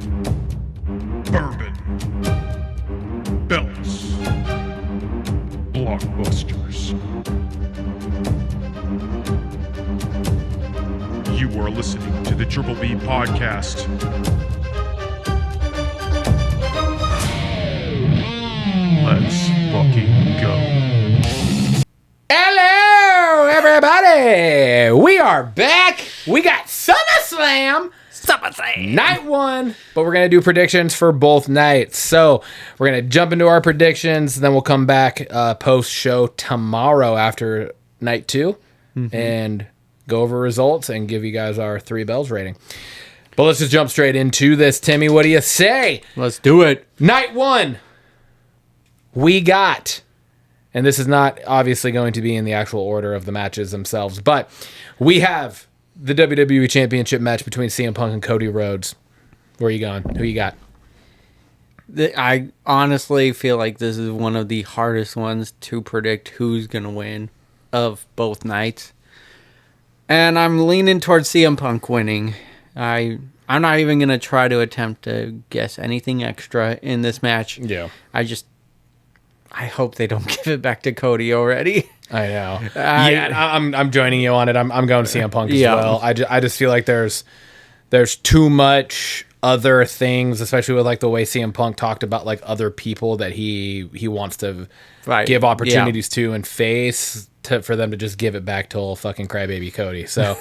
Bourbon. Belts. Blockbusters. You are listening to the Triple B Podcast. Let's fucking go. Hello, everybody! We are back. We got SummerSlam. Night one, but we're going to do predictions for both nights. So we're going to jump into our predictions, then we'll come back post-show tomorrow after night two and go over results and give you guys our 3 bells rating. But let's just jump straight into this. Timmy, what do you say? Let's do it. Night one, we got, and this is not obviously going to be in the actual order of the matches themselves, but we have the WWE Championship match between CM Punk and Cody Rhodes. Where are you going? Who you got? I honestly feel like this is one of the hardest ones to predict who's going to win of both nights. And I'm leaning towards CM Punk winning. I'm not even going to try to attempt to guess anything extra in this match. Yeah. I hope they don't give it back to Cody already. I know. I'm joining you on it. I'm going to CM Punk as well. I just feel like there's too much other things, especially with like the way CM Punk talked about like other people that he wants to give opportunities to and face for them to just give it back to old fucking crybaby Cody. So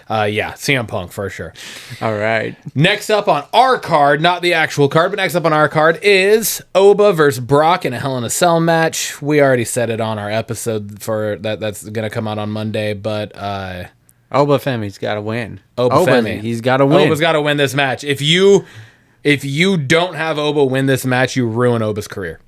CM Punk for sure. All right. Next up on our card, not the actual card, but next up on our card is Oba versus Brock in a Hell in a Cell match. We already said it on our episode for that's going to come out on Monday, but Oba Femi's got to win. Oba Femi. He's got to win. Oba's got to win this match. If you don't have Oba win this match, you ruin Oba's career.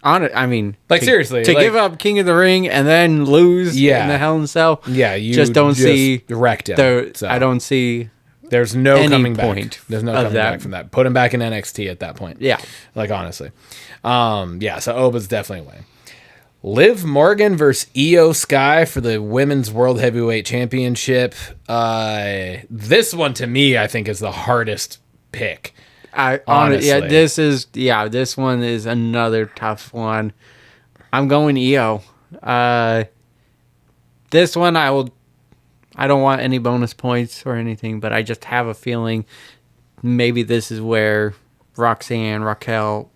Seriously, to give up King of the Ring and then lose in the Hell in a Cell. Yeah, you just don't see wrecked him. I don't see. There's no any coming point back. There's no coming back from that. Put him back in NXT at that point. Yeah, honestly, So Oba's definitely winning. Liv Morgan versus Io Sky for the Women's World Heavyweight Championship. This one to me, I think, is the hardest pick. Honestly. This one is another tough one. I'm going EO. This one I don't want any bonus points or anything, but I just have a feeling maybe this is where Raquel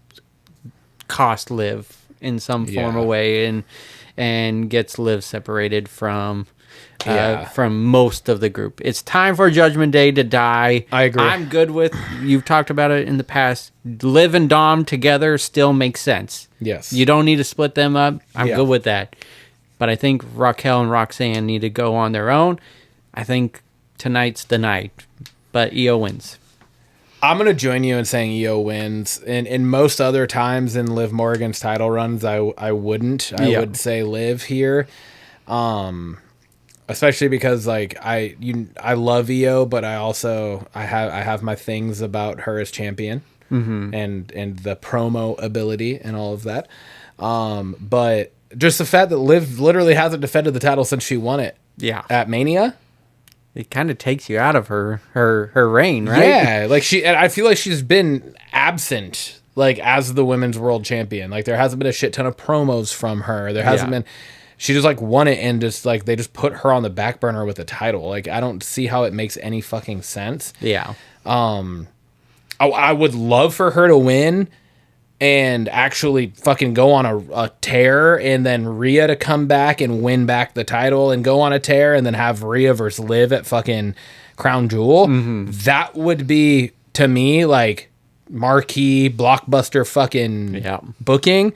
cost Liv in some form or way and gets Liv separated from most of the group. It's time for Judgment Day to die. I agree. I'm good with, you've talked about it in the past, Liv and Dom together still makes sense. Yes. You don't need to split them up. I'm good with that. But I think Raquel and Roxanne need to go on their own. I think tonight's the night. But Io wins. I'm going to join you in saying Io wins. In most other times in Liv Morgan's title runs, I wouldn't. I would say Liv here. Especially because like I love Io, but I have my things about her as champion and the promo ability and all of that. But just the fact that Liv literally hasn't defended the title since she won it. Yeah. At Mania. It kind of takes you out of her reign, right? Yeah, I feel like she's been absent like as the women's world champion. Like there hasn't been a shit ton of promos from her. There hasn't been. She just like won it and just like they just put her on the back burner with the title. Like I don't see how it makes any fucking sense. Yeah. I would love for her to win and actually fucking go on a tear, and then Rhea to come back and win back the title and go on a tear, and then have Rhea versus Liv at fucking Crown Jewel. That would be to me like marquee blockbuster fucking booking.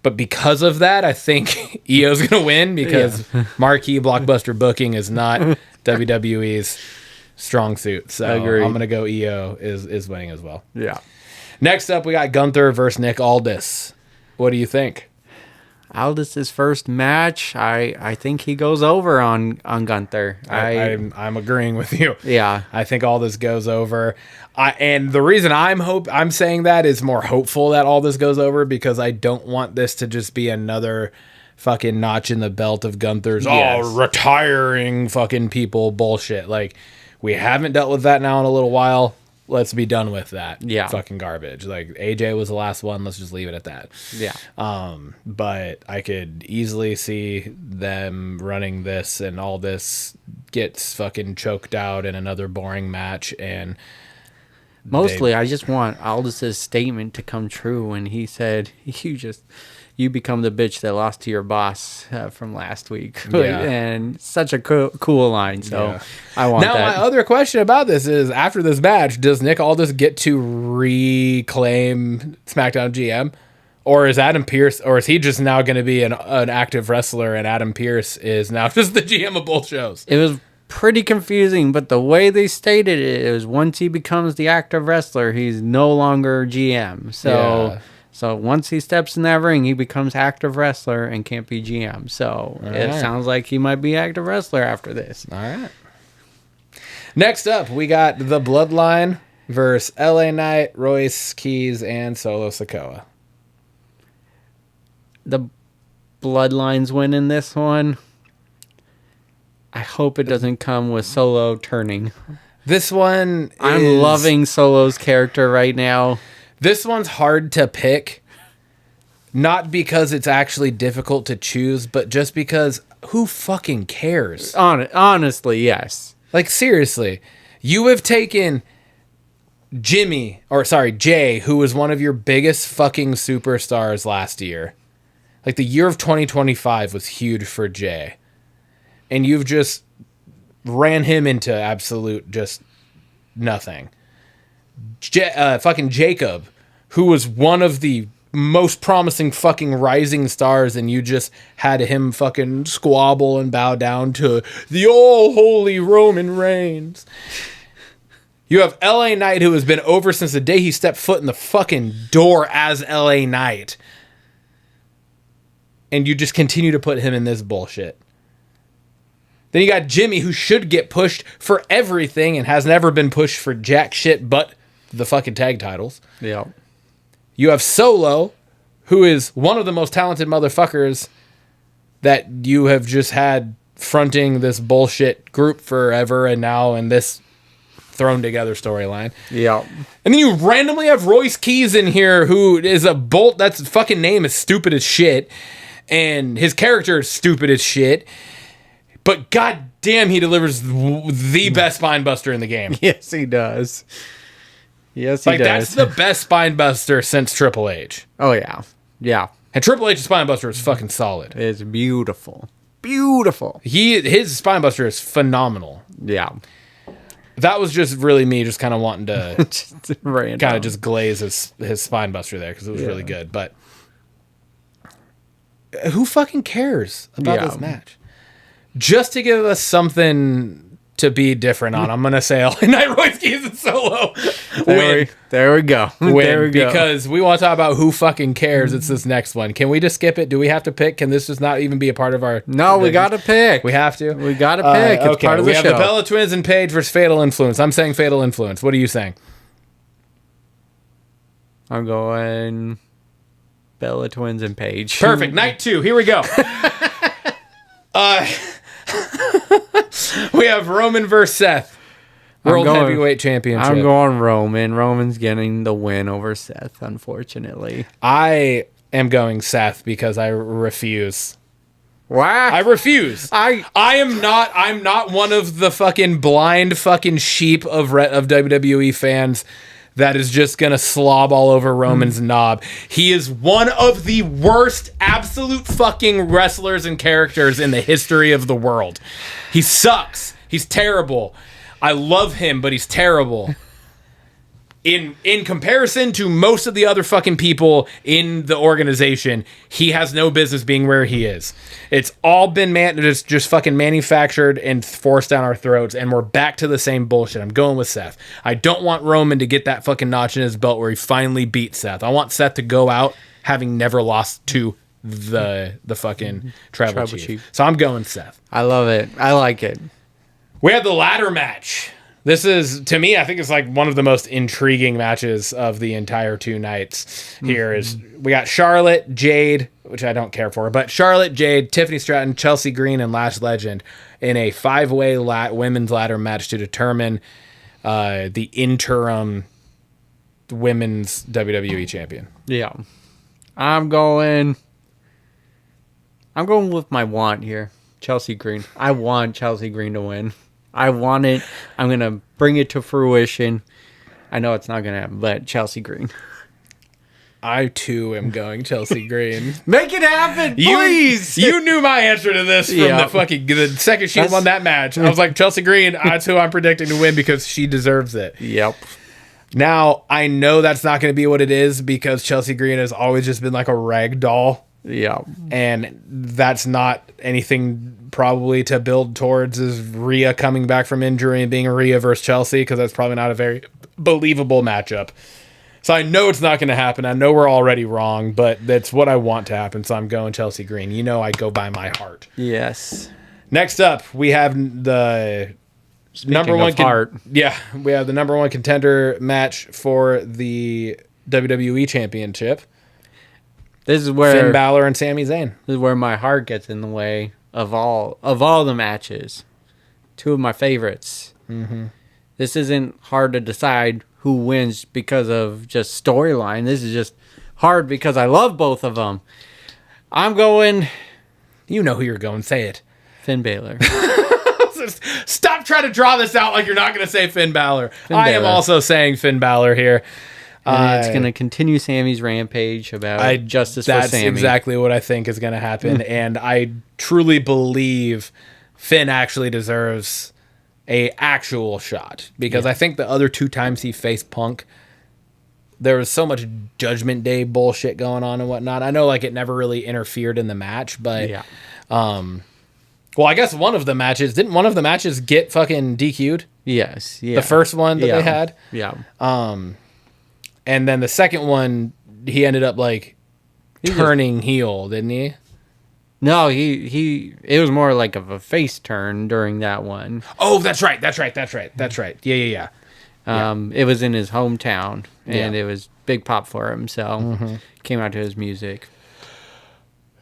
But because of that, I think Io's going to win because marquee blockbuster booking is not WWE's strong suit. So I'm going to go Io is winning as well. Yeah. Next up, we got Gunther versus Nick Aldis. What do you think? Aldis' first match, I think he goes over on Gunther. I'm agreeing with you. Yeah. I think all this goes over. And the reason I'm saying that is more hopeful that all this goes over because I don't want this to just be another fucking notch in the belt of Gunther's retiring fucking people bullshit. Like, we haven't dealt with that now in a little while. let's be done with that. Yeah. Fucking garbage. Like AJ was the last one. Let's just leave it at that. Yeah. But I could easily see them running this and all this gets fucking choked out in another boring match. And Mostly, I just want Aldis's statement to come true when he said, you become the bitch that lost to your boss from last week. Yeah. And such a cool line. So Yeah. I want now, that. my other question about this is, after this match, does Nick Aldis get to reclaim SmackDown GM? Or is Adam Pearce, or is he just now going to be an active wrestler and Adam Pearce is now just the GM of both shows? It was pretty confusing, but the way they stated it is once he becomes the active wrestler, he's no longer GM. So once he steps in that ring, he becomes active wrestler and can't be GM. So it sounds like he might be active wrestler after this. All right. Next up, we got the Bloodline versus LA Knight, Royce Keys, and Solo Sikoa. The Bloodlines win in this one. I hope it doesn't come with Solo turning. This one I'm loving Solo's character right now. This one's hard to pick. Not because it's actually difficult to choose, but just because who fucking cares? Honestly, yes. Like, seriously. You have taken Jay, who was one of your biggest fucking superstars last year. Like, the year of 2025 was huge for Jay. And you've just ran him into absolute just nothing. Fucking Jacob, who was one of the most promising fucking rising stars, and you just had him fucking squabble and bow down to the all-holy Roman Reigns. You have LA Knight, who has been over since the day he stepped foot in the fucking door as LA Knight. And you just continue to put him in this bullshit. Then you got Jimmy, who should get pushed for everything and has never been pushed for jack shit but the fucking tag titles. Yeah. You have Solo, who is one of the most talented motherfuckers that you have just had fronting this bullshit group forever, and now in this thrown together storyline. Yeah. And then you randomly have Royce Keys in here, who is a bolt. That's fucking name is stupid as shit. And his character is stupid as shit. But goddamn, he delivers the best spine buster in the game. Yes, he does. Yes, he does. That's the best spine buster since Triple H. Oh, yeah. Yeah. And Triple H's spine buster is fucking solid. It's beautiful. Beautiful. His spine buster is phenomenal. Yeah. That was just really me just kind of wanting to kind of just glaze his spine buster there because it was really good. But who fucking cares about this match? Just to give us something to be different on, I'm going to say LA Knight, Royce Keys, and Solo win. There we go. Win, there we go. because we want to talk about who fucking cares. It's this next one. Can we just skip it? Do we have to pick? Can this just not even be a part of our... No, we got to pick. We have to? We got to pick. It's part of the show. We have the Bella Twins and Paige versus Fatal Influence. I'm saying Fatal Influence. What are you saying? I'm going Bella Twins and Paige. Perfect. Night 2. Here we go. We have Roman versus Seth. World Heavyweight Championship. I'm going Roman. Roman's getting the win over Seth, unfortunately. I am going Seth because I refuse. Wow. I refuse. I'm not one of the fucking blind fucking sheep of WWE fans that is just going to slob all over Roman's knob. He is one of the worst absolute fucking wrestlers and characters in the history of the world. He sucks. He's terrible. I love him, but he's terrible. In comparison to most of the other fucking people in the organization, he has no business being where he is. It's all been just fucking manufactured and forced down our throats, and we're back to the same bullshit. I'm going with Seth. I don't want Roman to get that fucking notch in his belt where he finally beat Seth. I want Seth to go out having never lost to the fucking tribal chief. So I'm going Seth. I love it. I like it. We had the ladder match. This is, to me, I think it's like one of the most intriguing matches of the entire 2 nights here. Is we got Charlotte, Jade, which I don't care for, but Charlotte, Jade, Tiffany Stratton, Chelsea Green, and Lash Legend in a 5-way women's ladder match to determine the interim women's WWE champion. Yeah. I'm going with my want here. Chelsea Green. I want Chelsea Green to win. I want it. I'm going to bring it to fruition. I know it's not going to happen, but Chelsea Green. I, too, am going Chelsea Green. Make it happen, please! You knew my answer to this from the second she won that match. I was like, Chelsea Green, that's who I'm predicting to win because she deserves it. Yep. Now, I know that's not going to be what it is because Chelsea Green has always just been like a rag doll. Yeah. And that's not anything probably to build towards is Rhea coming back from injury and being Rhea versus Chelsea because that's probably not a very believable matchup. So I know it's not going to happen. I know we're already wrong, but that's what I want to happen. So I'm going Chelsea Green. You know I go by my heart. Yes. Next up, we have the number one heart. We have the number one contender match for the WWE Championship. This is where Finn Balor and Sami Zayn. This is where my heart gets in the way of all the matches. Two of my favorites. Mm-hmm. This isn't hard to decide who wins because of just storyline. This is just hard because I love both of them. I'm going... You know who you're going. Say it. Finn Balor. Stop trying to draw this out like you're not going to say Finn Balor. I am Balor. also saying Finn Balor here. And it's going to continue Sammy's rampage about justice for Sammy. That's exactly what I think is going to happen. And I truly believe Finn actually deserves a actual shot. Because I think the other two times he faced Punk, there was so much Judgment Day bullshit going on and whatnot. I know like it never really interfered in the match, but... Yeah. Well, I guess one of the matches... Didn't one of the matches get fucking DQ'd? Yes. Yeah. The first one that they had? Yeah. And then the second one, he ended up like turning heel, didn't he? No, it was more like of a face turn during that one. Oh, that's right. Yeah. It was in his hometown, and it was big pop for him, so came out to his music.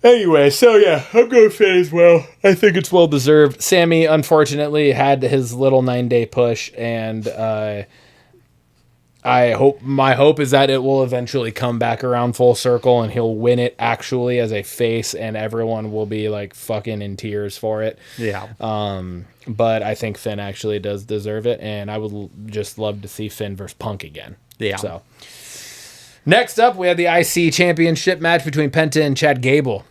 Anyway, so yeah, I'm going Finn as well. I think it's well deserved. Sammy, unfortunately, had his little 9-day push, and my hope is that it will eventually come back around full circle and he'll win it actually as a face and everyone will be like fucking in tears for it. Yeah. But I think Finn actually does deserve it and I would just love to see Finn versus Punk again. Yeah. So next up we have the IC championship match between Penta and Chad Gable.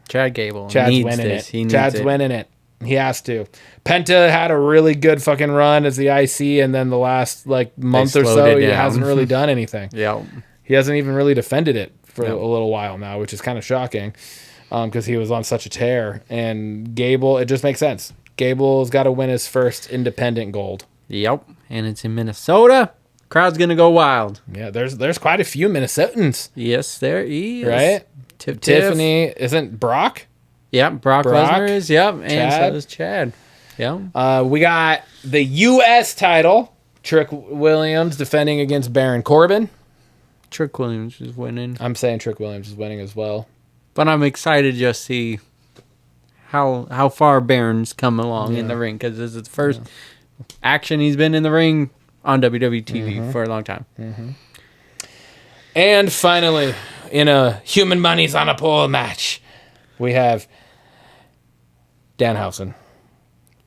Chad's winning it. Chad's winning it. He has to. Penta had a really good fucking run as the IC, and then the last like month or so, he hasn't really done anything. Yeah, he hasn't even really defended it for a little while now, which is kind of shocking because he was on such a tear. And Gable, it just makes sense. Gable's got to win his first independent gold. Yep, and it's in Minnesota. Crowd's gonna go wild. Yeah, there's quite a few Minnesotans. Yes, there is. Right, Tiffany isn't Brock. Yep, Brock Lesnar is. Yep, and so is Chad. Yeah. We got the U.S. title. Trick Williams defending against Baron Corbin. Trick Williams is winning. I'm saying Trick Williams is winning as well. But I'm excited to just see how far Baron's come along in the ring because this is the first action he's been in the ring on WWE TV for a long time. Mm-hmm. And finally, in a Human Money's on a Pole match, we have Danhausen.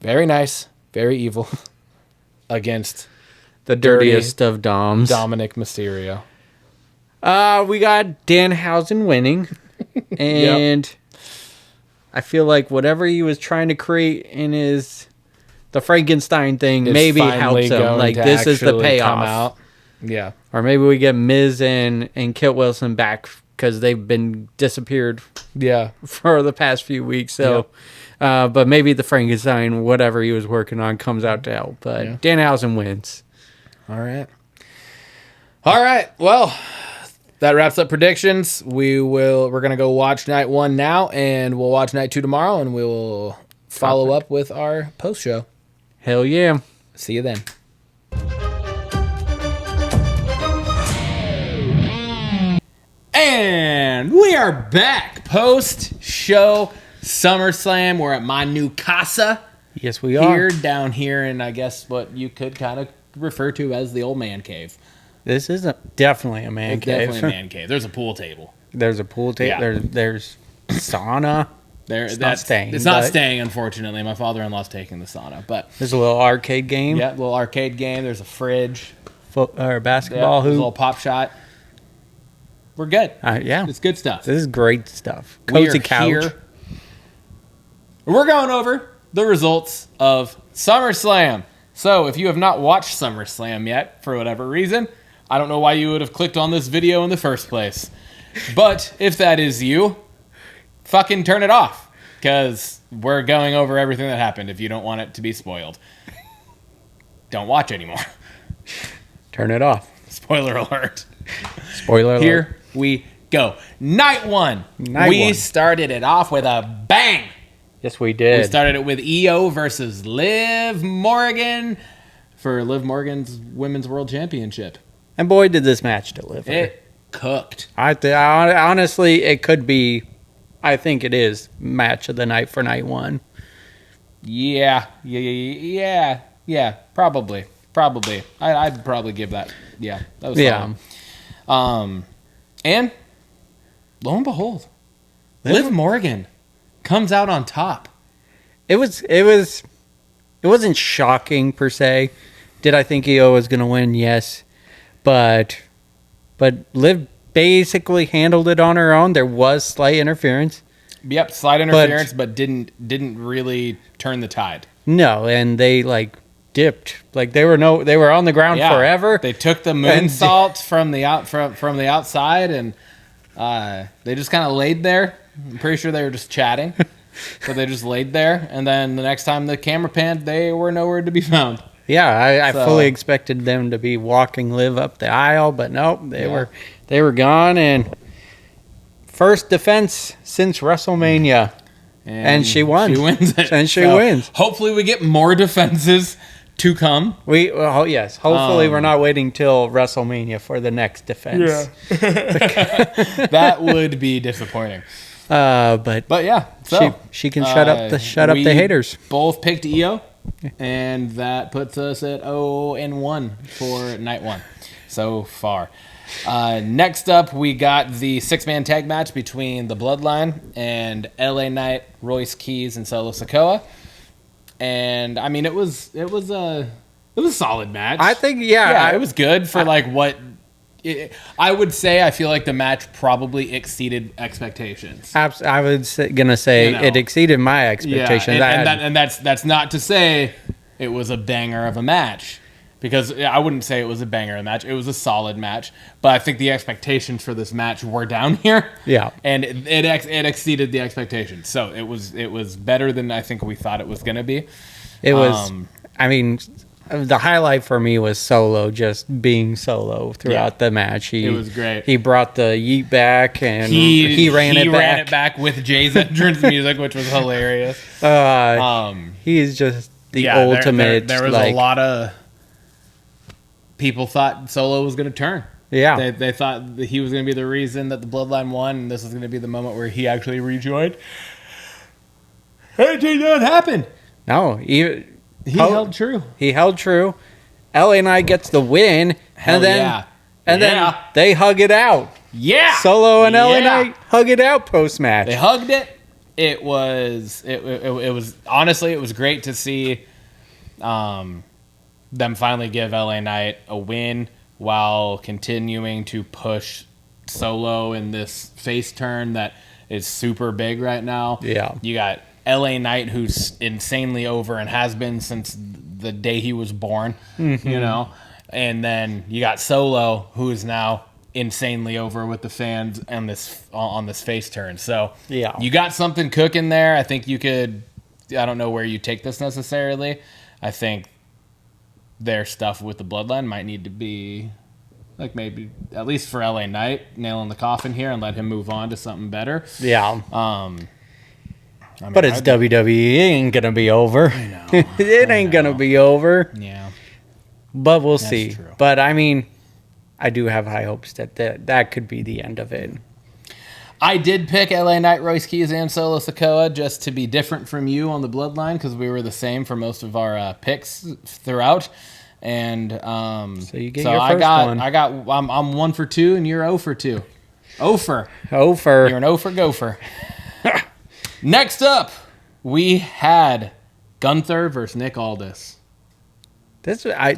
Very nice, very evil, against the dirtiest of Doms, Dominic Mysterio. We got Danhausen winning, and I feel like whatever he was trying to create in the Frankenstein thing maybe helps him. Like this is the payoff. Yeah, or maybe we get Miz and Kit Wilson back because they've been disappeared. Yeah, for the past few weeks. So. But maybe the Frankenstein, whatever he was working on, comes out to help. But Danhausen wins. All right. Well, that wraps up predictions. We're gonna go watch night 1 now, and we'll watch night 2 tomorrow, and we will follow up with our post show. Hell yeah! See you then. And we are back post show. SummerSlam. We're at my new casa. Yes, we are. Down here, and I guess what you could kind of refer to as the old man cave. This is definitely a man It's cave. definitely a man cave. There's a pool table. There's a pool table. Yeah. There's sauna. It's not staying, It's not but- staying, unfortunately. My father-in-law's taking the sauna, but There's a little arcade game. yeah, little arcade game. There's a fridge. Or basketball There's a hoop. little pop shot. We're good. Yeah. It's good stuff. This is great stuff. We Cozy are couch. here. We're going over the results of SummerSlam. So, if you have not watched SummerSlam yet, for whatever reason, I don't know why you would have clicked on this video in the first place. But if that is you, fucking turn it off. Because we're going over everything that happened if you don't want it to be spoiled. Don't watch anymore. Turn it off. Spoiler alert. Spoiler alert. Here we go. Night one. We started it off with a bang. Yes, we did. We started it with EO versus Liv Morgan for Liv Morgan's Women's World Championship. And boy, did this match deliver. It cooked. Honestly, it could be. I think it is match of the night for night one. Yeah, probably. I'd probably give that. Yeah, that was fun. And lo and behold, Liv Morgan comes out on top. It wasn't shocking per se. Did I think EO was going to win? Yes, but Liv basically handled it on her own. There was slight interference. Yep, slight interference, but didn't really turn the tide. No, and they dipped. They were on the ground forever. They took the moonsault from the outside, and they just kind of laid there. I'm pretty sure they were just chatting, but they just laid there. And then the next time the camera panned, they were nowhere to be found. Yeah, I fully expected them to be walking Liv up the aisle, but nope, they were gone. And first defense since WrestleMania, and she won. She wins it. And she wins. Hopefully, we get more defenses to come. Yes. Hopefully, we're not waiting till WrestleMania for the next defense. Yeah. That would be disappointing. But yeah, so she can shut up the haters. Both picked EO, and that puts us at 0-1 for night one so far. Next up, we got the 6-man tag match between the Bloodline and LA Knight, Royce Keys, and Solo Sikoa. And I mean, it was a solid match. I think, it was good for what. I would say I feel like the match probably exceeded expectations. I was gonna say it exceeded my expectations. Yeah, and that's not to say it was a banger of a match, because I wouldn't say it was a banger of a match. It was a solid match, but I think the expectations for this match were down here. Yeah, and it exceeded the expectations. So it was better than I think we thought it was gonna be. It was. I mean, the highlight for me was Solo just being Solo throughout the match. It was great. He brought the yeet back, and he ran it back with Jay's entrance music, which was hilarious. He is just the ultimate. There was a lot of people thought Solo was going to turn. Yeah, they thought that he was going to be the reason that the Bloodline won, and this was going to be the moment where he actually rejoined. It did not happen. No, He held true. He held true. LA Knight gets the win, and then they hug it out. Yeah, Solo and LA Knight hug it out post match. They hugged it. It was honestly, it was great to see them finally give LA Knight a win while continuing to push Solo in this face turn that is super big right now. Yeah, you got LA Knight, who's insanely over and has been since the day he was born, and then you got Solo, who is now insanely over with the fans and on this face turn. So you got something cooking there. I think you could. I don't know where you take this necessarily. I think their stuff with the Bloodline might need to be maybe at least for LA Knight, nail in the coffin here and let him move on to something better. Yeah. But it's WWE. It ain't going to be over. I know. It ain't going to be over. Yeah. But we'll see. True. But, I mean, I do have high hopes that could be the end of it. I did pick LA Knight, Royce Keys, and Solo Sikoa just to be different from you on the Bloodline, because we were the same for most of our picks throughout. And So you get so your I first got one. I'm 1 for 2 and you're 0 for 2. You're Over. an 0 for gopher. Next up, we had Gunther versus Nick Aldis.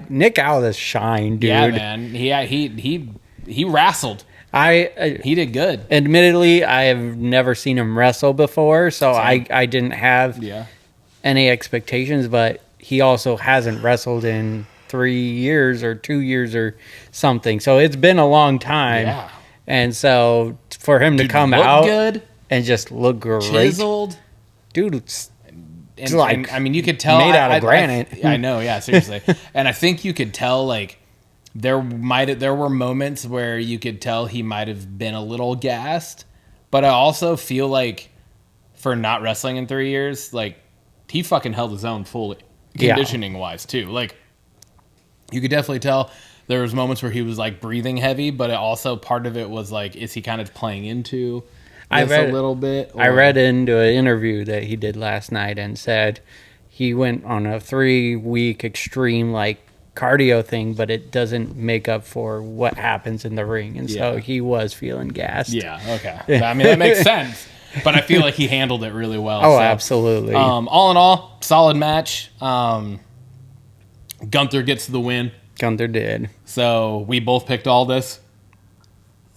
Nick Aldis shined, dude. Yeah, man. He wrestled. He did good. Admittedly, I have never seen him wrestle before, so Same. I didn't have any expectations, but he also hasn't wrestled in 3 years or 2 years or something. So it's been a long time. Yeah. And so for him to come Look out good, and just look great. chiseled. Dude, it's And I mean, you could tell made out of granite. I know, yeah, seriously. And I think you could tell, like, there were moments where you could tell he might have been a little gassed, but I also feel like for not wrestling in 3 years, like, he fucking held his own fully, conditioning wise too. Like, you could definitely tell there was moments where he was like breathing heavy, but also part of it was like, is he kind of playing into this a little bit? I read into an interview that he did last night and said he went on a 3-week extreme like cardio thing, but it doesn't make up for what happens in the ring, and so he was feeling gassed. Yeah, okay. I mean, that makes sense, but I feel like he handled it really well. Oh, so, absolutely. All in all, solid match. Gunther gets the win. Gunther did. So we both picked all this.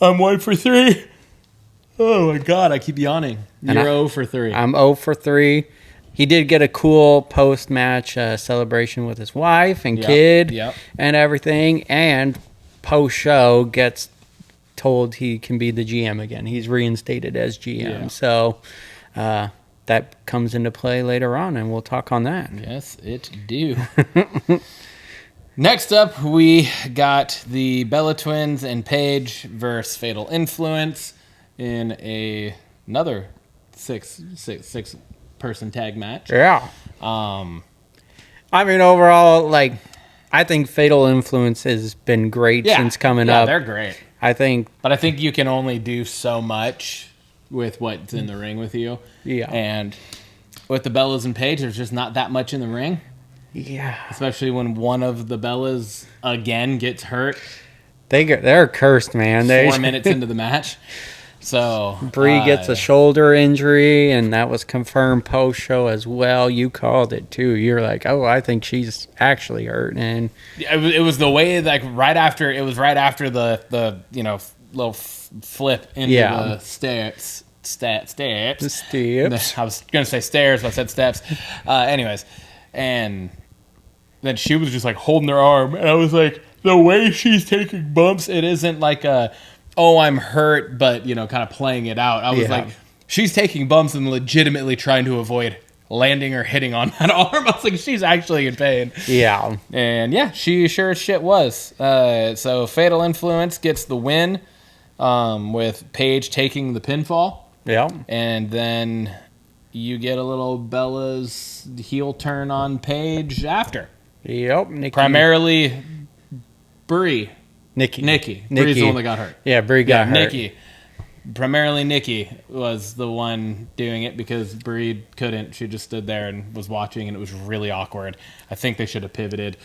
I'm 1 for 3. Oh my god, I keep yawning. You're 0 for 3. I'm 0 for 3. He did get a cool post-match celebration with his wife and kid and everything. And post-show gets told he can be the GM again. He's reinstated as GM. Yeah. So that comes into play later on, and we'll talk on that. Yes, it do. Next up, we got the Bella Twins and Paige versus Fatal Influence in another six person tag match. Yeah. I mean, overall, like, I think Fatal Influence has been great since coming up. They're great. But I think you can only do so much with what's in the ring with you. Yeah. And with the Bellas and Paige, there's just not that much in the ring. Yeah. Especially when one of the Bellas again gets hurt. They're cursed, man. 4 minutes into the match. So Brie gets a shoulder injury, and that was confirmed post-show as well. You called it too. You're like, oh, I think she's actually hurt, and it was the way, like, right after the little flip into the steps. I was gonna say stairs, but I said steps. Anyways, and then she was just like holding her arm, and I was like, the way she's taking bumps, it isn't like I'm hurt, but kind of playing it out. I was like, she's taking bumps and legitimately trying to avoid landing or hitting on that arm. I was like, she's actually in pain. Yeah. And yeah, she sure as shit was. So Fatal Influence gets the win with Paige taking the pinfall. Yeah. And then you get a little Bella's heel turn on Paige after. Yep. Nikki. Primarily Brie. Nikki. Brie's the one that got hurt. Yeah, Brie got hurt. Nikki. Primarily Nikki was the one doing it because Brie couldn't. She just stood there and was watching, and it was really awkward. I think they should have pivoted.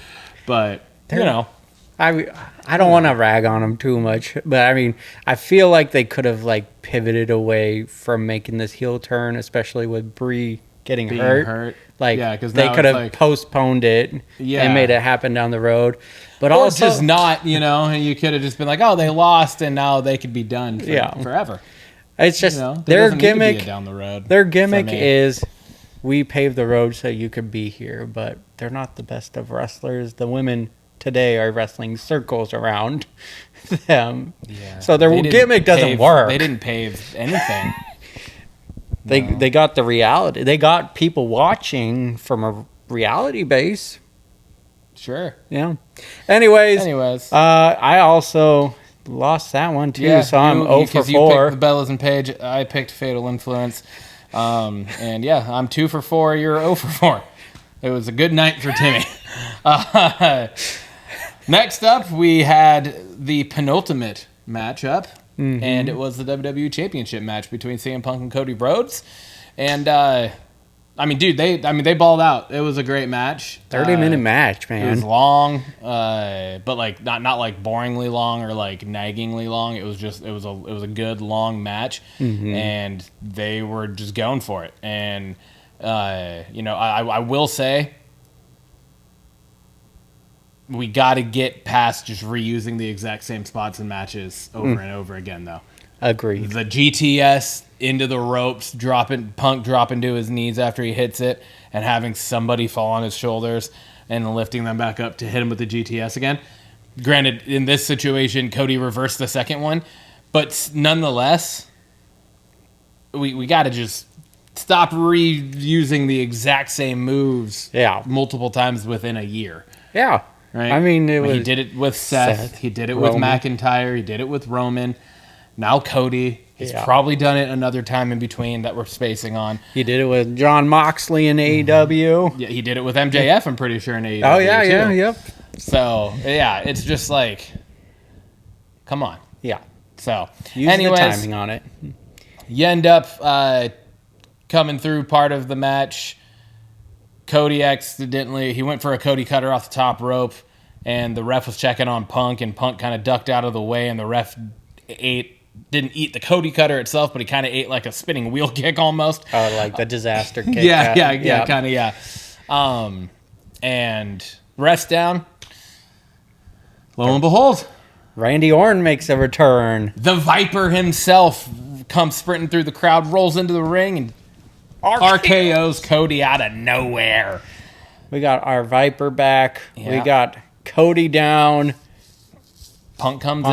But, I don't want to rag on them too much, but I mean, I feel like they could have like pivoted away from making this heel turn, especially with Brie getting hurt. Like, they could have postponed it and made it happen down the road. But or also just not, and you could have just been like, oh, they lost, and now they could be done forever. It's just their gimmick down the road. Their gimmick is, we paved the road so you could be here, but they're not the best of wrestlers. The women today are wrestling circles around them. Yeah. So their gimmick doesn't work. They didn't pave anything. They got the reality. They got people watching from a reality base. Sure. Yeah. Anyways, I also lost that one too, so I'm 0 for 4. You picked the Bellas and Paige. I picked Fatal Influence. And yeah, I'm 2 for 4. You're 0 for 4. It was a good night for Timmy. Next up, we had the penultimate matchup, and it was the WWE Championship match between CM Punk and Cody Rhodes. And I mean, dude, they balled out. It was a great match. 30-minute match, It man. was long, but like not like boringly long or like naggingly long. It was a good long match, and they were just going for it. And I will say, we got to get past just reusing the exact same spots and matches over and over again, though. Agreed. The GTS into the ropes, Punk dropping to his knees after he hits it, and having somebody fall on his shoulders and lifting them back up to hit him with the GTS again. Granted, in this situation, Cody reversed the second one, but nonetheless, we got to just stop reusing the exact same moves multiple times within a year. Yeah. Right? I mean, he did it with Seth. He did it with McIntyre. He did it with Roman. Now Cody. He's probably done it another time in between that we're spacing on. He did it with John Moxley in AEW. Yeah, he did it with MJF, I'm pretty sure, in AEW. Oh, yeah, too. yep. So, yeah, it's just like, come on. Yeah. So, Use the timing on it. You end up coming through part of the match. Cody he went for a Cody cutter off the top rope, and the ref was checking on Punk, and Punk kind of ducked out of the way, and the ref didn't eat the Cody cutter itself, but he kind of ate like a spinning wheel kick almost. Oh, like the disaster kick. Yeah, kind of, yeah. And ref's down. Lo and behold, Randy Orton makes a return. the Viper himself comes sprinting through the crowd, rolls into the ring, and RKO's Cody out of nowhere. We got our Viper back. Yeah. We got Cody down. Punk comes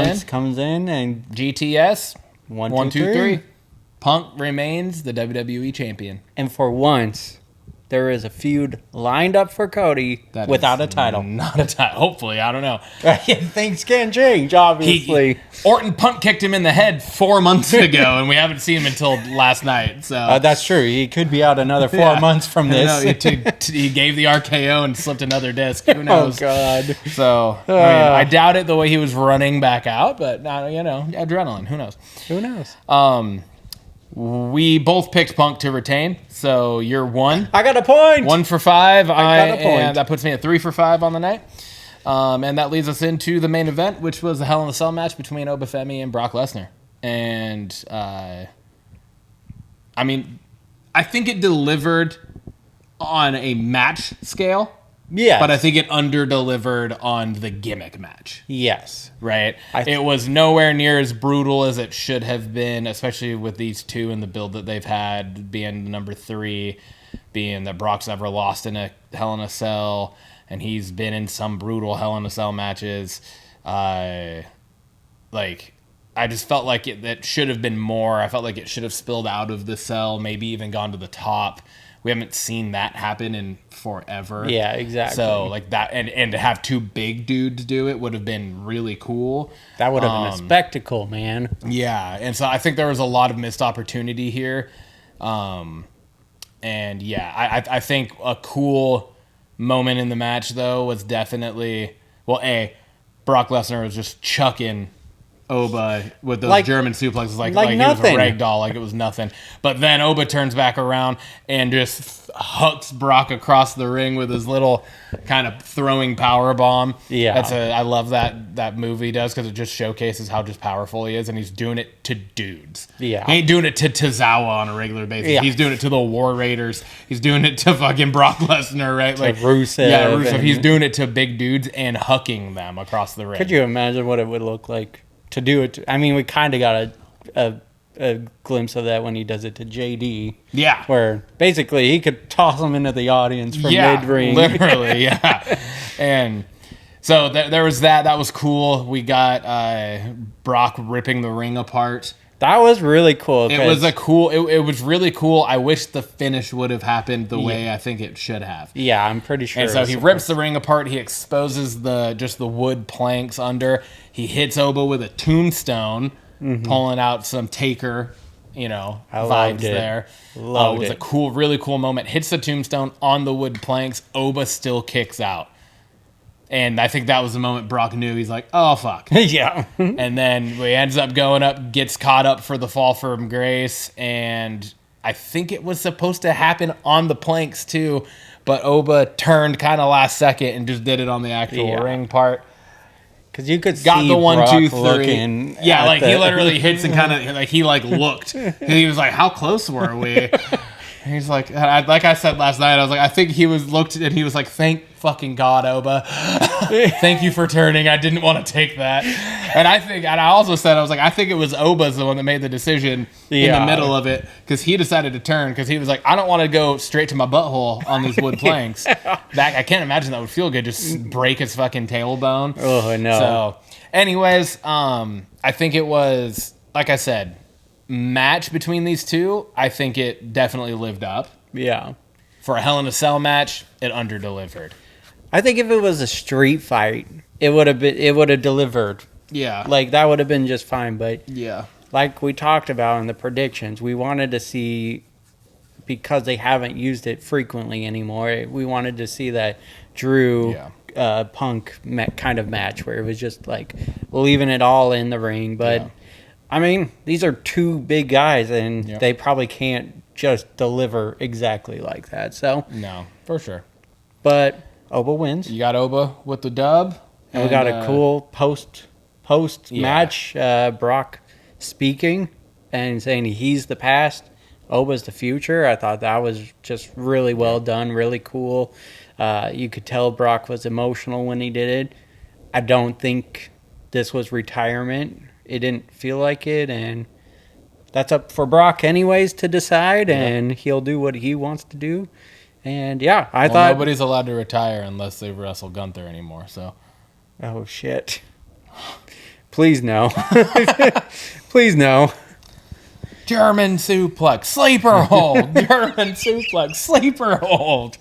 in and GTS. 1, 2, 3. Punk remains the WWE champion. And for once, there is a feud lined up for Cody without a title. Not a title. Hopefully, I don't know. Things can change, obviously. Orton Punk kicked him in the head 4 months ago, and we haven't seen him until last night. So that's true. He could be out another 4 months from this. No, he gave the RKO and slipped another disc. Who knows? Oh, God. So, I doubt it the way he was running back out, but, adrenaline. Who knows? Who knows? We both picked Punk to retain, so you're 1. I got a point. 1 for 5. I got a point. And that puts me at 3 for 5 on the night. And that leads us into the main event, which was a Hell in a Cell match between Obafemi and Brock Lesnar. And, I think it delivered on a match scale. Yes. But I think it under-delivered on the gimmick match. Yes. Right? It was nowhere near as brutal as it should have been, especially with these two and the build that they've had, being number 3, being that Brock's never lost in a Hell in a Cell, and he's been in some brutal Hell in a Cell matches. I just felt like that should have been more. I felt like it should have spilled out of the cell, maybe even gone to the top. We haven't seen that happen in forever. Yeah, exactly. So like that, and to have 2 big dudes do it would have been really cool. That would have been a spectacle, man. Yeah, and so I think there was a lot of missed opportunity here. I think a cool moment in the match though was definitely Brock Lesnar was just chucking Oba with those German suplexes like he was a rag doll, like it was nothing. But then Oba turns back around and just hooks Brock across the ring with his little kind of throwing power bomb. Yeah, I love that move he does because it just showcases how just powerful he is, and he's doing it to dudes. Yeah, he ain't doing it to Tozawa on a regular basis. Yeah. He's doing it to the War Raiders. He's doing it to fucking Brock Lesnar, right? Like Rusev. Yeah, Rusev. He's doing it to big dudes and hucking them across the ring. Could you imagine what it would look like to do it? We kind of got a glimpse of that when he does it to JD. Yeah. Where basically he could toss him into the audience from mid-ring. Literally, yeah. And so there was that. That was cool. We got Brock ripping the ring apart. That was really cool. It was really cool. I wish the finish would have happened the way I think it should have. Yeah, I'm pretty sure. And so he rips the ring apart. He exposes the wood planks under. He hits Oba with a tombstone, pulling out some Taker, vibes there. It was a really cool moment. Hits the tombstone on the wood planks. Oba still kicks out. And I think that was the moment Brock knew. He's like, oh, fuck. Yeah. And then he ends up going up, gets caught up for the fall from grace, and I think it was supposed to happen on the planks too, but Oba turned kind of last second and just did it on the actual ring part. Because you could Got see the 1, Brock 2, 3. looking. Yeah, like he literally hits and kind of like he like looked. And he was like, "How close were we?" And he's like, like I said last night, I was like, I think he was looked and he was like, "Thank fucking God, Oba. Thank you for turning. I didn't want to take that." And I also said, I was like, I think it was Oba's the one that made the decision in the middle of it because he decided to turn because he was like, I don't want to go straight to my butthole on these wood planks. I can't imagine that would feel good. Just break his fucking tailbone. Oh no. So, anyways, I think it was, like I said, match between these two. I think it definitely lived up. Yeah. For a Hell in a Cell match, it under-delivered. I think if it was a street fight, it would have delivered. Yeah. Like that would have been just fine, but Yeah. like we talked about in the predictions, we wanted to see, because they haven't used it frequently anymore, we wanted to see that Drew Punk kind of match where it was just like leaving it all in the ring. But I mean, these are two big guys and they probably can't just deliver exactly like that. So No, for sure. But Oba wins. You got Oba with the dub. And we got a cool post match. Brock speaking and saying he's the past, Oba's the future. I thought that was just really well done, really cool. You could tell Brock was emotional when he did it. I don't think this was retirement. It didn't feel like it, and that's up for Brock anyways to decide, and he'll do what he wants to do. And I thought nobody's allowed to retire unless they wrestle Gunther anymore. So, oh shit! Please no, please no. German suplex, sleeper hold. German suplex, sleeper hold.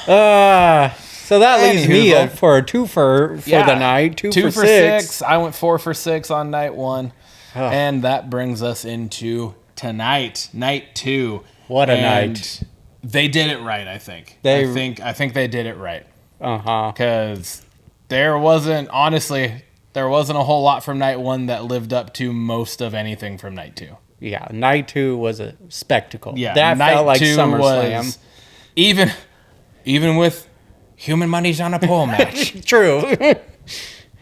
So that leaves me for a two for the night. Two for six. I went 4 for 6 on night 1. Oh. And that brings us into tonight, night 2. What a night. They did it right, I think. I think they did it right. Because there wasn't a whole lot from night 1 that lived up to most of anything from night 2. Yeah, night 2 was a spectacle. Yeah, that night felt like 2 SummerSlam. Was, even with human money's on a pole match. True.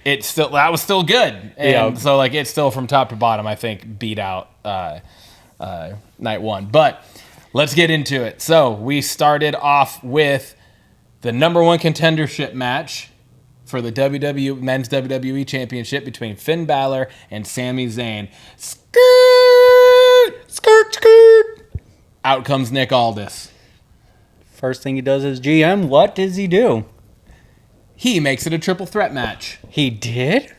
That was still good. And so like it's still from top to bottom, I think, beat out night 1. But let's get into it. So we started off with the number 1 contendership match for the men's WWE Championship between Finn Balor and Sami Zayn. Skirt! Skirt, skirt! Out comes Nick Aldis. First thing he does as GM, what does he do? He makes it a triple threat match. He did?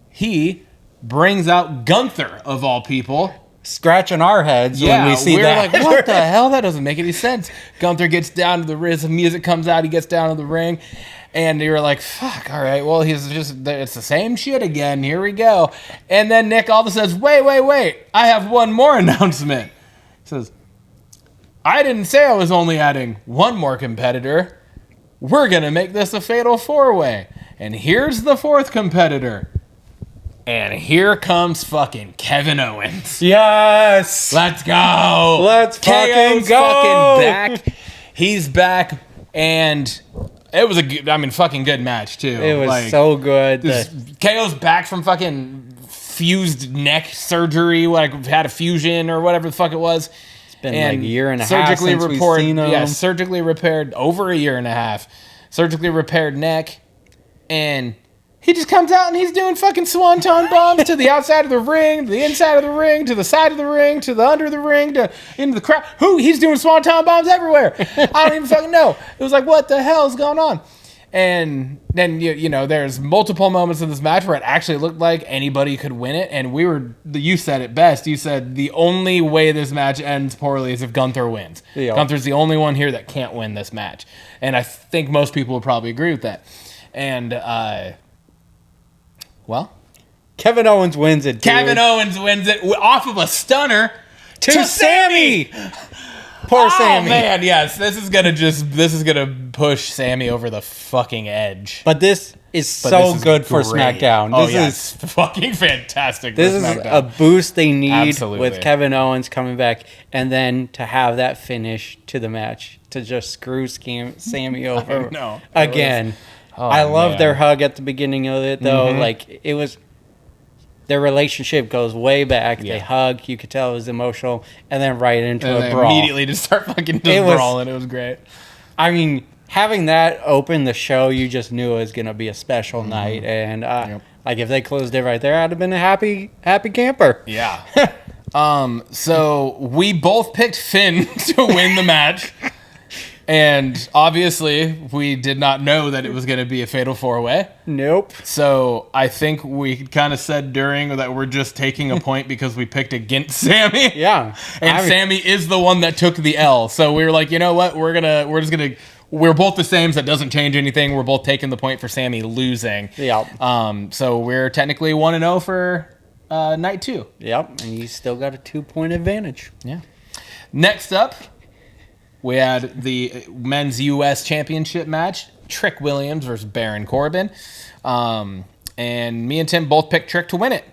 He brings out Gunther, of all people. Scratching our heads when we see that. We're like, what the hell? That doesn't make any sense. Gunther gets down to the ring. The music comes out. He gets down to the ring. And you're like, fuck, all right. Well, it's the same shit again. Here we go. And then Nick Aldis says, wait. I have one more announcement. He says, I didn't say I was only adding one more competitor. We're going to make this a fatal 4-way. And here's the 4th competitor. And here comes fucking Kevin Owens. Yes. Let's go. Let's fucking go. Fucking back. He's back. And it was fucking good match, too. It was so good. KO's back from fucking fused neck surgery. Had a fusion or whatever the fuck it was. Been like a year and a half since we've seen him. Yeah, surgically repaired, over a year and a half. Surgically repaired neck. And he just comes out and he's doing fucking swanton bombs to the outside of the ring, to the inside of the ring, to the side of the ring, to the under the ring, to into the crowd. He's doing swanton bombs everywhere. I don't even fucking know. It was like, what the hell is going on? And then, there's multiple moments in this match where it actually looked like anybody could win it. And you said it best. You said the only way this match ends poorly is if Gunther wins. Yeah. Gunther's the only one here that can't win this match. And I think most people would probably agree with that. And, Kevin Owens wins it, dude. Kevin Owens wins it off of a stunner to Sami. Poor Sammy. Oh man, yes. This is gonna push Sammy over the fucking edge. But this is But so this is good for great. SmackDown. Oh This yeah, is it's fucking fantastic. this for is SmackDown. a boost they need Absolutely. with Kevin Owens coming back, and then to have that finish to the match to just screw Sammy over know. again. Oh, I love man. their hug at the beginning of it though. Like it was. Their relationship goes way back. Yeah. They hug. You could tell it was emotional, and then right into And a they brawl. immediately just start fucking It was- brawling. It was great. I mean, having that open the show, you just knew it was going to be a special Mm-hmm. night. And like if they closed it right there, I'd have been a happy camper. Yeah. So we both picked Finn to win the match. And obviously, we did not know that it was going to be a fatal 4-way. Nope. So I think we kind of said during that we're just taking a point because we picked against Sammy. Yeah. And Sammy is the one that took the L. So we were like, you know what? We're both the same, so it doesn't change anything. We're both taking the point for Sammy losing. Yep. So we're technically 1-0 for night 2. Yep. And you still got a 2-point advantage. Yeah. Next up, we had the men's U.S. Championship match, Trick Williams versus Baron Corbin. And me and Tim both picked Trick to win it.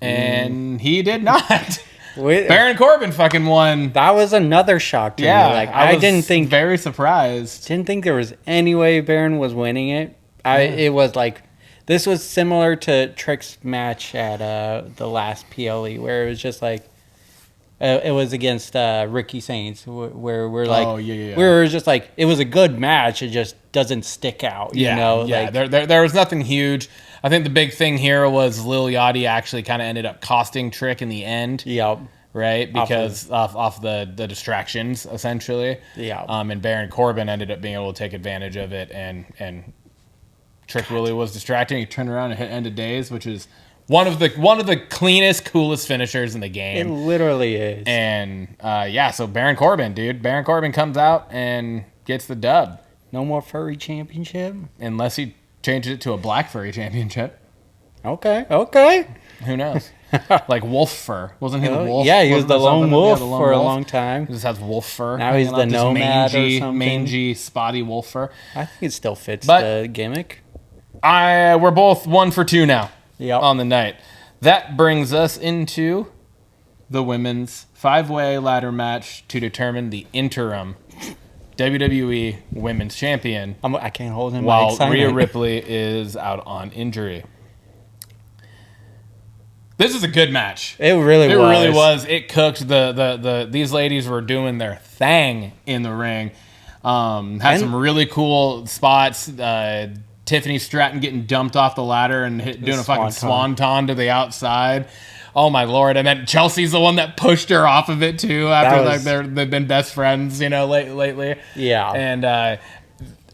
And he did not. Baron Corbin fucking won. That was another shock to Yeah. me. Like I was didn't think surprised. there was any way Baron was winning it. It was like this was similar to Trick's match at the last PLE where it was just like it was against Ricky Saints where we're like we were just like it was a good match, it just doesn't stick out, you know. Yeah, like there was nothing huge. I think the big thing here was Lil Yachty actually kind of ended up costing Trick in the end. Yep. Right, because off the distractions essentially. Yeah. And Baron Corbin ended up being able to take advantage of it, and Trick Willie was distracting. He turned around and hit End of Days, which is one of the cleanest, coolest finishers in the It game. literally is. And so Baron Corbin, dude, Baron Corbin comes out and gets the dub, No more furry championship? unless he changes it to a black furry championship. Okay. Who knows? Like wolf fur, wasn't he the wolf? Yeah, he was Wasn't the there lone something? wolf Yeah, the lone for a wolf. long time. He just has wolf fur. Now he's hanging the out, this nomad or something. mangy, spotty wolf fur. I think it still fits But- the gimmick. We're both 1 for 2 now. Yep. On the night. That brings us into the women's 5-way ladder match to determine the interim WWE Women's Champion, I can't hold him. while Rhea Ripley is out on injury. This is a good match. It really was. It cooked. These ladies were doing their thing in the ring. Had some really cool spots. Tiffany Stratton getting dumped off the ladder and doing a fucking swanton to the outside. Oh my lord! And then Chelsea's the one that pushed her off of it too. After they've been best friends, lately. Yeah. And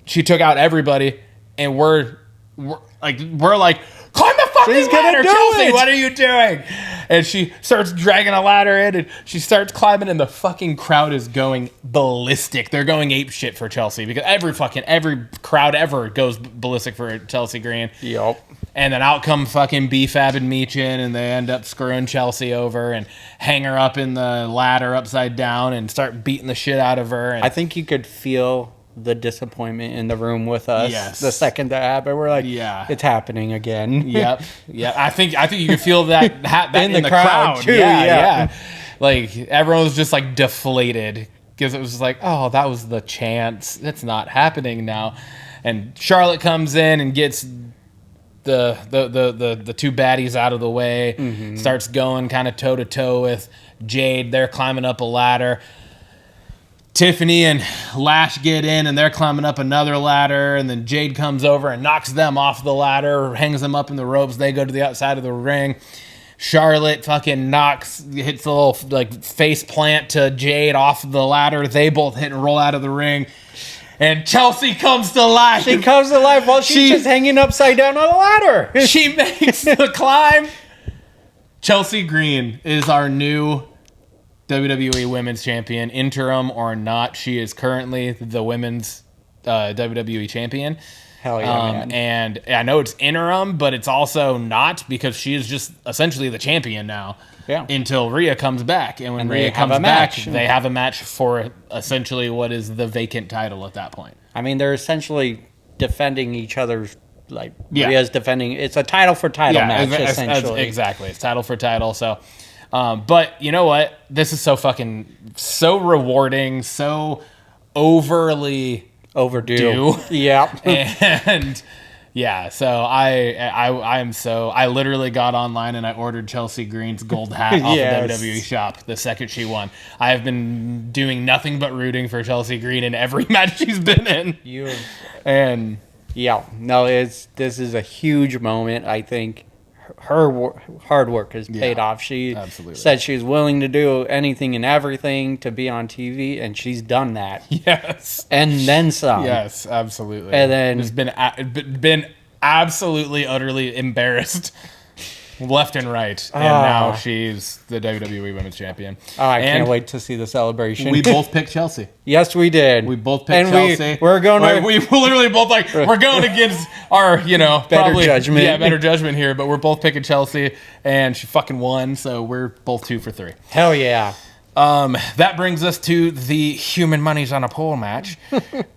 she took out everybody, and we're like, climb the fucking She's gonna ladder, do Chelsea! it!" What are you doing? And she starts dragging a ladder in, and she starts climbing, and the fucking crowd is going ballistic. They're going ape shit for Chelsea because every crowd ever goes ballistic for Chelsea Green. Yep. And then out come fucking B-Fab and Meechin, and they end up screwing Chelsea over and hang her up in the ladder upside down and start beating the shit out of her. And I think you could feel the disappointment in the room with us. Yes. The second that happened, we're like, Yeah. it's happening again. Yep. I think you can feel that in the crowd, too, Yeah. Like everyone was just like deflated because it was just like, oh, that was the chance. It's not happening now. And Charlotte comes in and gets the two baddies out of the way. Starts going kind of toe to toe with Jade. They're climbing up a ladder. Tiffany and Lash get in, and they're climbing up another ladder, and then Jade comes over and knocks them off the ladder, hangs them up in the ropes. They go to the outside of the ring. Charlotte fucking hits a little like face plant to Jade off the ladder. They both hit and roll out of the ring. And Chelsea comes to life. She comes to life while she's just hanging upside down on a ladder. She makes the climb. Chelsea Green is our new WWE Women's Champion, interim or not. She is currently the Women's WWE Champion. Hell yeah, man. And I know it's interim, but it's also not, because she is just essentially the champion now. Yeah. Until Rhea comes back. And when And Rhea they have comes a back, match. they have a match for essentially what is the vacant title at that point. I mean, they're essentially defending each other's, like, Yeah. Rhea's defending. It's a title for title match, essentially. Exactly. It's title for title. So, but you know what? This is so rewarding, so overly Overdue. Yeah. and yeah, so I literally got online and I ordered Chelsea Green's gold hat off Yes. of WWE Shop the second she won. I have been doing nothing but rooting for Chelsea Green in every match she's been in. And Yeah. No, this is a huge moment. I think her hard work has paid off. She absolutely. said she's willing to do anything and everything to be on TV, and she's done that. yes. And then some. Yes, absolutely. And then- it's been absolutely, utterly embarrassed, left and right, and now she's the WWE Women's Champion. Oh, I And can't wait to see the celebration. We both picked Chelsea. Yes, we did. We both picked Chelsea. We're going to. We literally both we're going against our Better judgment. Yeah, better judgment here. But we're both picking Chelsea, and she fucking won. So we're both 2 for 3. Hell yeah. That brings us to the Human Money's on a Pole match,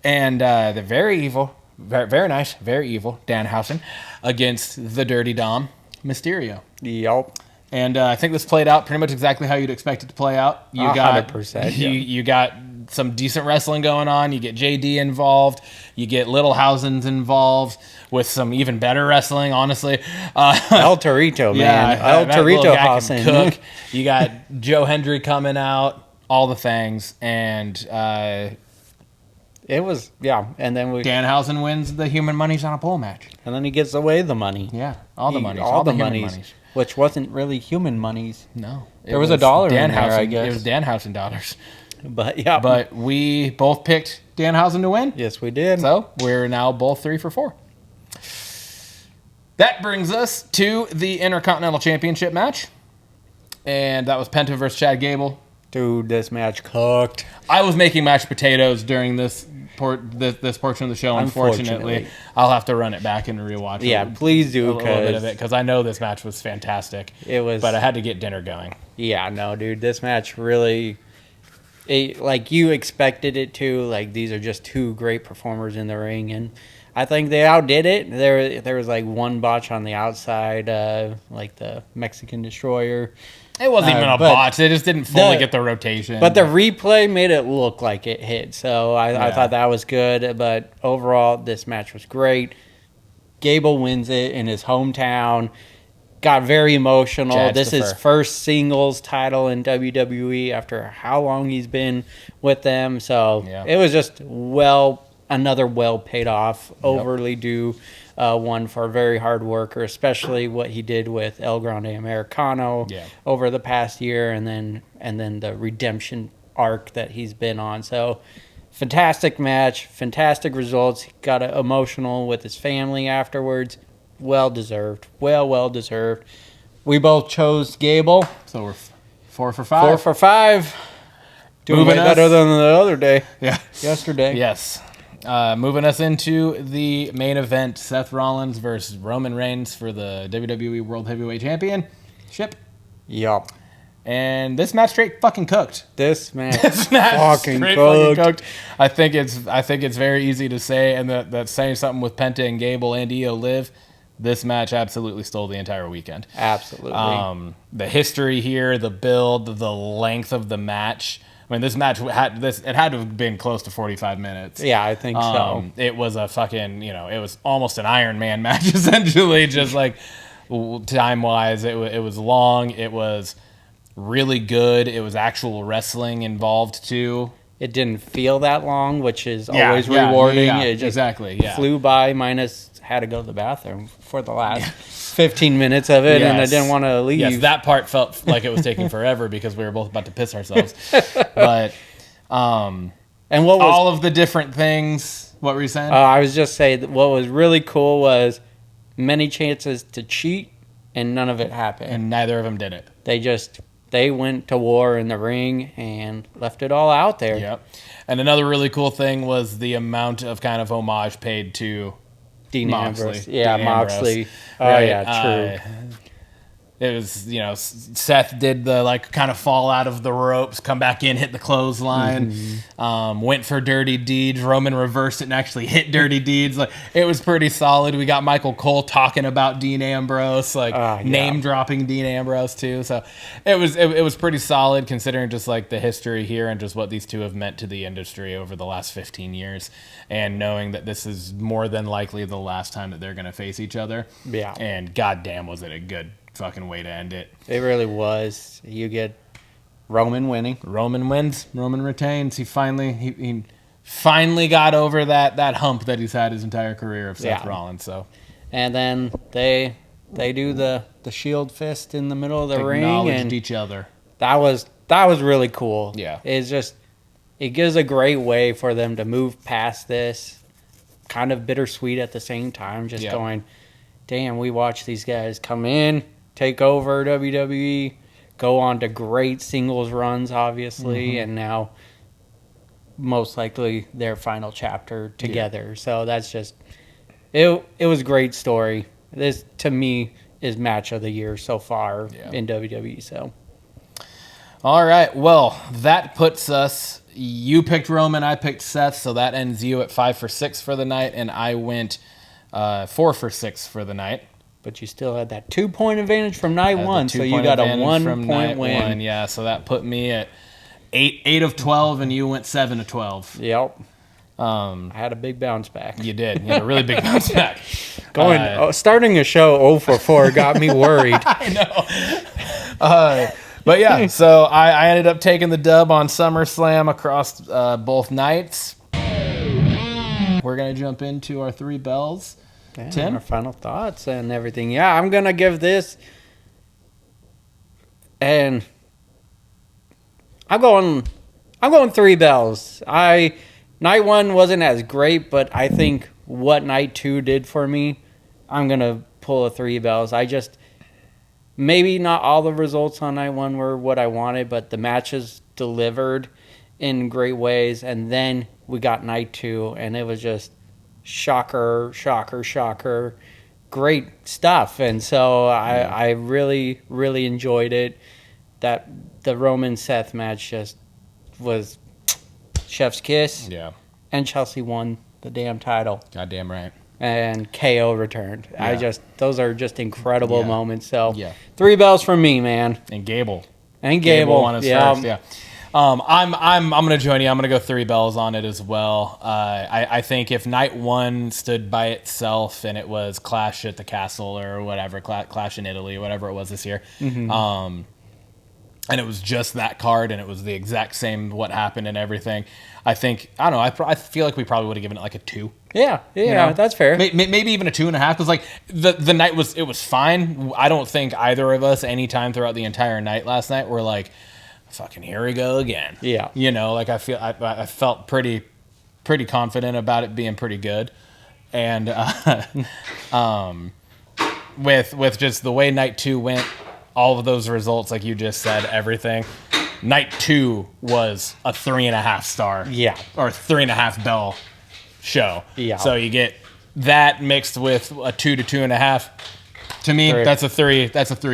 and the very evil, very nice, very evil Danhausen against the Dirty Dom Mysterio. Yup. And I think this played out pretty much exactly how you'd expect it to play out. You 100%, yeah. You got some decent wrestling going on. You get JD involved. You get Littlehausen's involved with some even better wrestling, honestly. El Torito, man. El that little Torito guy can Hausen. cook. You got Joe Hendry coming out, all the things. And It was, yeah. And then Danhausen wins the Human Money's on a Pole match. and then he gives away the money. Yeah, all the money. All the human monies. monies. Which wasn't really human monies. No. There was a dollar in there, I guess. It was Danhausen dollars. But yeah. But we both picked Danhausen to win. yes, we did. So we're now both 3 for 4. That brings us to the Intercontinental Championship match. And that was Penta versus Chad Gable. Dude, this match cooked. I was making mashed potatoes during this portion of the show. Unfortunately, I'll have to run it back and rewatch it. Yeah, please do, a little bit of it, because I know this match was fantastic. It was. But I had to get dinner going. Yeah, no, dude, this match really, like you expected it to. Like, these are just two great performers in the ring, and I think they outdid it. There was like one botch on the outside, like the Mexican Destroyer. It wasn't even a botch. They just didn't fully get the rotation. But the replay made it look like it hit, so I thought that was good. But overall, this match was great. Gable wins it in his hometown. Got very emotional. Chad's This the is his first singles title in WWE after how long he's been with them. So it was just another well paid off, overly due one for a very hard worker, especially what he did with El Grande Americano over the past year, and then the redemption arc that he's been on. So fantastic match, fantastic results. He got emotional with his family afterwards. Well deserved. Well deserved. We both chose Gable. So we're 4 for 5. 4 for 5. Doing way better than the other day. Yeah. Yesterday. Yes. Moving us into the main event, Seth Rollins versus Roman Reigns for the WWE World Heavyweight Championship. Yup. And this match straight fucking cooked. This match fucking cooked. cooked. I think it's very easy to say, and that's saying something with Penta and Gable and Io Liv. This match absolutely stole the entire weekend. Absolutely. The history here, the build, the length of the match. I mean, this match had to have been close to 45 minutes. Yeah, I think so. It was a fucking, it was almost an Iron Man match, essentially, just like time-wise. It was long. It was really good. It was actual wrestling involved, too. It didn't feel that long, which is always rewarding. Yeah, it just flew by, minus had to go to the bathroom for the last 15 minutes of it, and I didn't want to leave. Yes, that part felt like it was taking forever because we were both about to piss ourselves. But and what was all of the different things? What were you saying? I was just saying that what was really cool was many chances to cheat, and none of it happened. And neither of them did it. They went to war in the ring and left it all out there. Yep. And another really cool thing was the amount of kind of homage paid to Dean Moxley. Ambrose. Yeah, Dean Moxley. Ambrose. Oh, Right, yeah, true. It was, Seth did the like kind of fall out of the ropes, come back in, hit the clothesline, went for Dirty Deeds. Roman reversed it and actually hit Dirty Deeds. Like, it was pretty solid. We got Michael Cole talking about Dean Ambrose, name dropping Dean Ambrose too. So it was pretty solid considering just like the history here and just what these two have meant to the industry over the last 15 years, and knowing that this is more than likely the last time that they're going to face each other. Yeah. And goddamn, was it a good fucking way to end it. It really was. You get Roman winning. Roman wins. Roman retains. He finally got over that hump that he's had his entire career of Seth Rollins. So, and then they do the shield fist in the middle of the ring acknowledged each other. That was really cool. Yeah, it gives a great way for them to move past this, kind of bittersweet at the same time. Just going, damn, we watched these guys come in, take over WWE, go on to great singles runs, obviously, and now most likely their final chapter together. Yeah. So that's just it was a great story. This, to me, is match of the year so far in WWE. So, all right, well, that puts us. You picked Roman, I picked Seth, so that ends you at 5 for 6 for the night, and I went 4 for 6 for the night. But you still had that 2-point advantage from night one, so you got a 1-point win. Yeah, so that put me at 8 of 12, and you went 7 of 12. Yep. I had a big bounce back. You did. You had a really big bounce back. Starting a show 0 for 4 got me worried. I know. But yeah, so I ended up taking the dub on SummerSlam across both nights. We're going to jump into our 3 bells. Yeah, Tim? our final thoughts and everything. Yeah, I'm going to give this, and I'm going 3 bells. Night 1 wasn't as great, but I think what night 2 did for me, I'm going to pull a 3 bells. Maybe not all the results on night 1 were what I wanted, but the matches delivered in great ways. And then we got night 2, and it was just shocker, great stuff. And so I really, really enjoyed it. That the Roman Seth match just was chef's kiss. Yeah. And Chelsea won the damn title. Goddamn right. And KO returned. Yeah. Those are just incredible moments. So 3 bells from me, man. And Gable. Won his first, yeah. I'm gonna join you. I'm gonna go 3 bells on it as well. I think if night 1 stood by itself and it was Clash at the Castle or whatever, Clash in Italy, whatever it was this year, and it was just that card and it was the exact same what happened and everything, I think, I don't know, I feel like we probably would have given it like a 2. Yeah, that's fair. Maybe even a 2.5, because like the night was fine. I don't think either of us anytime throughout the entire night last night were like, fucking here we go again. Yeah. Like I felt pretty confident about it being pretty good. And with just the way night 2 went, all of those results, like you just said, everything. Night 2 was a 3.5 star. Yeah. Or 3.5 bell show. Yeah. So you get that mixed with a 2 to 2.5. To me, that's a 3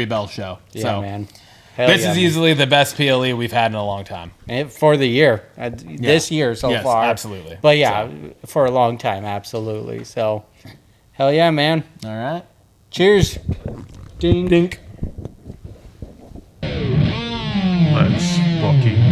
bell show. Yeah, so, man. This is easily the best PLE we've had in a long time. For the year. This year so far. Absolutely. But for a long time, absolutely. So, hell yeah, man. All right. Cheers. Ding. Dink. Let's fucking